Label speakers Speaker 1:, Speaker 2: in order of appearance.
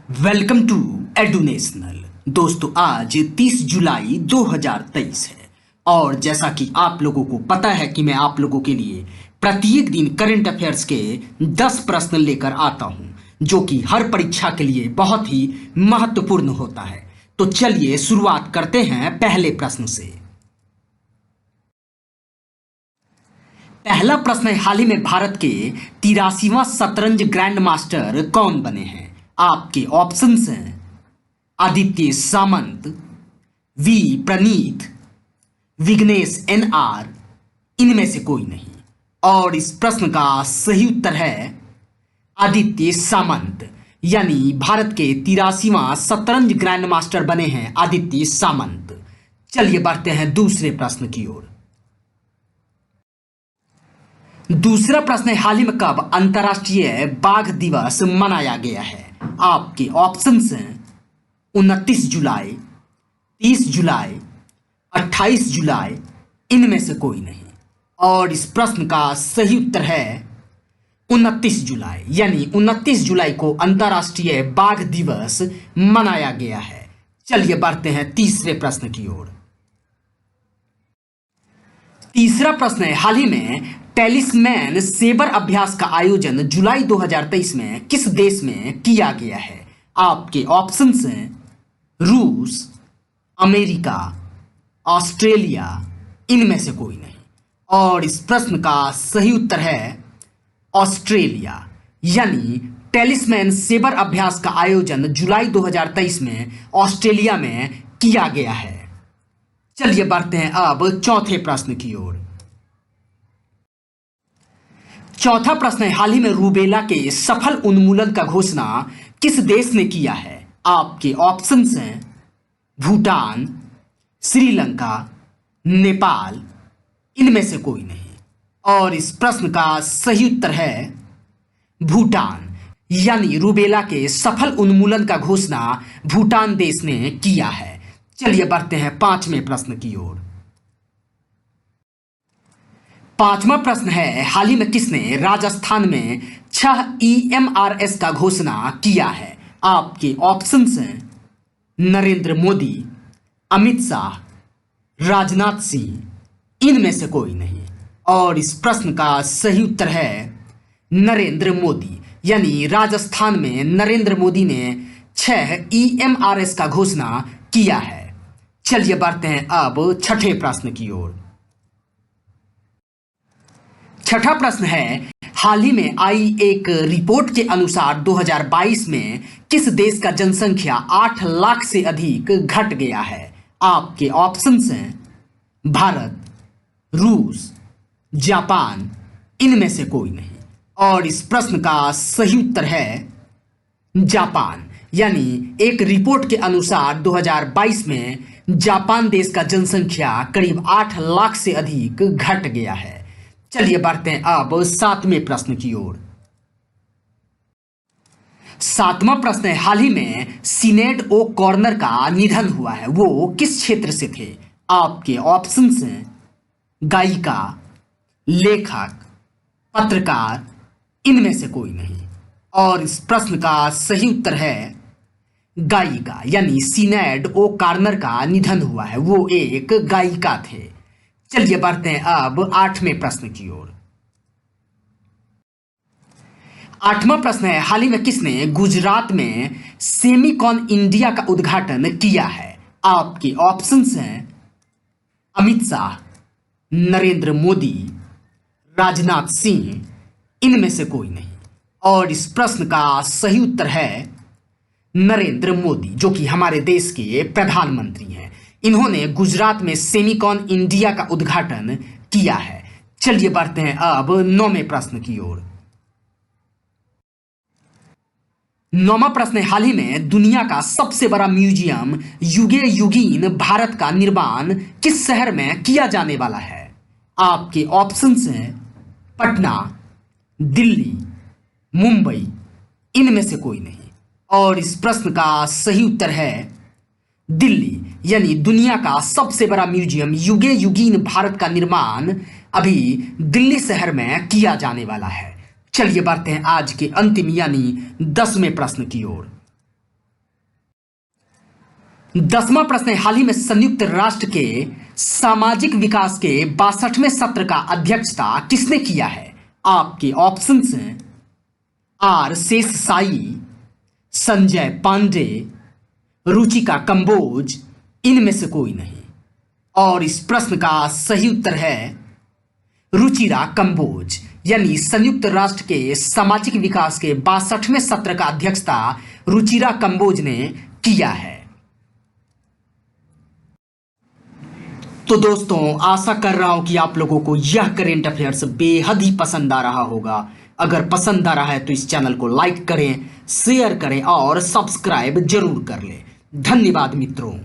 Speaker 1: Welcome to एडुनेशनल। दोस्तों, आज 30 जुलाई 2023 है और जैसा कि आप लोगों को पता है कि मैं आप लोगों के लिए प्रत्येक दिन करंट अफेयर्स के 10 प्रश्न लेकर आता हूं जो कि हर परीक्षा के लिए बहुत ही महत्वपूर्ण होता है। तो चलिए शुरुआत करते हैं पहले प्रश्न से। पहला प्रश्न है, हाल ही में भारत के 83वां शतरंज ग्रैंड मास्टर कौन बने हैं? आपके ऑप्शंस हैं आदित्य सामंत, वी प्रणीत, विघ्नेश NR, इनमें से कोई नहीं। और इस प्रश्न का सही उत्तर है आदित्य सामंत, यानी भारत के 83वां शतरंज ग्रैंड मास्टर बने हैं आदित्य सामंत। चलिए बढ़ते हैं दूसरे प्रश्न की ओर। दूसरा प्रश्न है, हाल ही में कब अंतर्राष्ट्रीय बाघ दिवस मनाया गया है? आपके ऑप्शंस हैं 29 जुलाई, 30 जुलाई, 28 जुलाई, इनमें से कोई नहीं। और इस प्रश्न का सही उत्तर है 29 जुलाई, यानी 29 जुलाई को अंतर्राष्ट्रीय बाघ दिवस मनाया गया है। चलिए बढ़ते हैं तीसरे प्रश्न की ओर। तीसरा प्रश्न है, हाल ही में टेलिस्मैन सेबर अभ्यास का आयोजन जुलाई 2023 में किस देश में किया गया है? आपके ऑप्शंस हैं रूस, अमेरिका, ऑस्ट्रेलिया, इनमें से कोई नहीं। और इस प्रश्न का सही उत्तर है ऑस्ट्रेलिया, यानी टेलिस्मैन सेबर अभ्यास का आयोजन जुलाई 2023 में ऑस्ट्रेलिया में किया गया है। चलिए बढ़ते हैं अब चौथे प्रश्न की ओर। चौथा प्रश्न है, हाल ही में रूबेला के सफल उन्मूलन का घोषणा किस देश ने किया है? आपके ऑप्शंस हैं भूटान, श्रीलंका, नेपाल, इनमें से कोई नहीं। और इस प्रश्न का सही उत्तर है भूटान, यानी रूबेला के सफल उन्मूलन का घोषणा भूटान देश ने किया है। चलिए बढ़ते हैं पांचवें प्रश्न की ओर। पांचवा प्रश्न है, हाल ही में किसने राजस्थान में 6 EMRS का घोषणा किया है? आपके ऑप्शंस हैं नरेंद्र मोदी, अमित शाह, राजनाथ सिंह, इनमें से कोई नहीं। और इस प्रश्न का सही उत्तर है नरेंद्र मोदी, यानी राजस्थान में नरेंद्र मोदी ने 6 EMRS का घोषणा किया है। चलिए बढ़ते हैं अब छठे प्रश्न की ओर। छठा प्रश्न है, हाल ही में आई एक रिपोर्ट के अनुसार 2022 में किस देश का जनसंख्या 8 लाख से अधिक घट गया है? आपके ऑप्शंस हैं भारत, रूस, जापान, इनमें से कोई नहीं। और इस प्रश्न का सही उत्तर है जापान, यानी एक रिपोर्ट के अनुसार 2022 में जापान देश का जनसंख्या करीब 8 लाख से अधिक घट गया है। चलिए बढ़ते हैं अब सातवें प्रश्न की ओर। सातवां प्रश्न है, हाल ही में सिनेड ओ कॉर्नर का निधन हुआ है, वो किस क्षेत्र से थे? आपके ऑप्शंस हैं गायिका, लेखक, पत्रकार, इनमें से कोई नहीं। और इस प्रश्न का सही उत्तर है गायिका, यानी सिनेड ओ कॉर्नर का निधन हुआ है, वो एक गायिका थे। चलिए बढ़ते हैं अब आठवें प्रश्न की ओर। आठवां प्रश्न है, हाल ही में किसने गुजरात में सेमिकॉन इंडिया का उद्घाटन किया है? आपके ऑप्शंस हैं अमित शाह, नरेंद्र मोदी, राजनाथ सिंह, इनमें से कोई नहीं। और इस प्रश्न का सही उत्तर है नरेंद्र मोदी, जो कि हमारे देश के प्रधानमंत्री हैं। इन्होंने गुजरात में सेमिकॉन इंडिया का उद्घाटन किया है। चलिए बढ़ते हैं अब नौवें प्रश्न की ओर। नौवां प्रश्न है, हाल ही में दुनिया का सबसे बड़ा म्यूजियम युगे युगीन भारत का निर्माण किस शहर में किया जाने वाला है? आपके ऑप्शंस हैं पटना, दिल्ली, मुंबई, इनमें से कोई नहीं। और इस प्रश्न का सही उत्तर है दिल्ली, यानी दुनिया का सबसे बड़ा म्यूजियम युगे युगीन भारत का निर्माण अभी दिल्ली शहर में किया जाने वाला है। चलिए बढ़ते हैं आज के अंतिम यानी 10वें प्रश्न की ओर। 10वां प्रश्न है, हाल ही में संयुक्त राष्ट्र के सामाजिक विकास के 62वें सत्र का अध्यक्षता किसने किया है? आपके ऑप्शंस हैं आर शेषसाई, संजय पांडे, रुचिका कंबोज, इनमें से कोई नहीं। और इस प्रश्न का सही उत्तर है रुचिरा कंबोज। यानी संयुक्त राष्ट्र के सामाजिक विकास के 62वें सत्र का अध्यक्षता रुचिरा कंबोज ने किया है। तो दोस्तों, आशा कर रहा हूं कि आप लोगों को यह करेंट अफेयर्स बेहद ही पसंद आ रहा होगा। अगर पसंद आ रहा है तो इस चैनल को लाइक करें, शेयर करें और सब्सक्राइब जरूर कर लें। धन्यवाद मित्रों।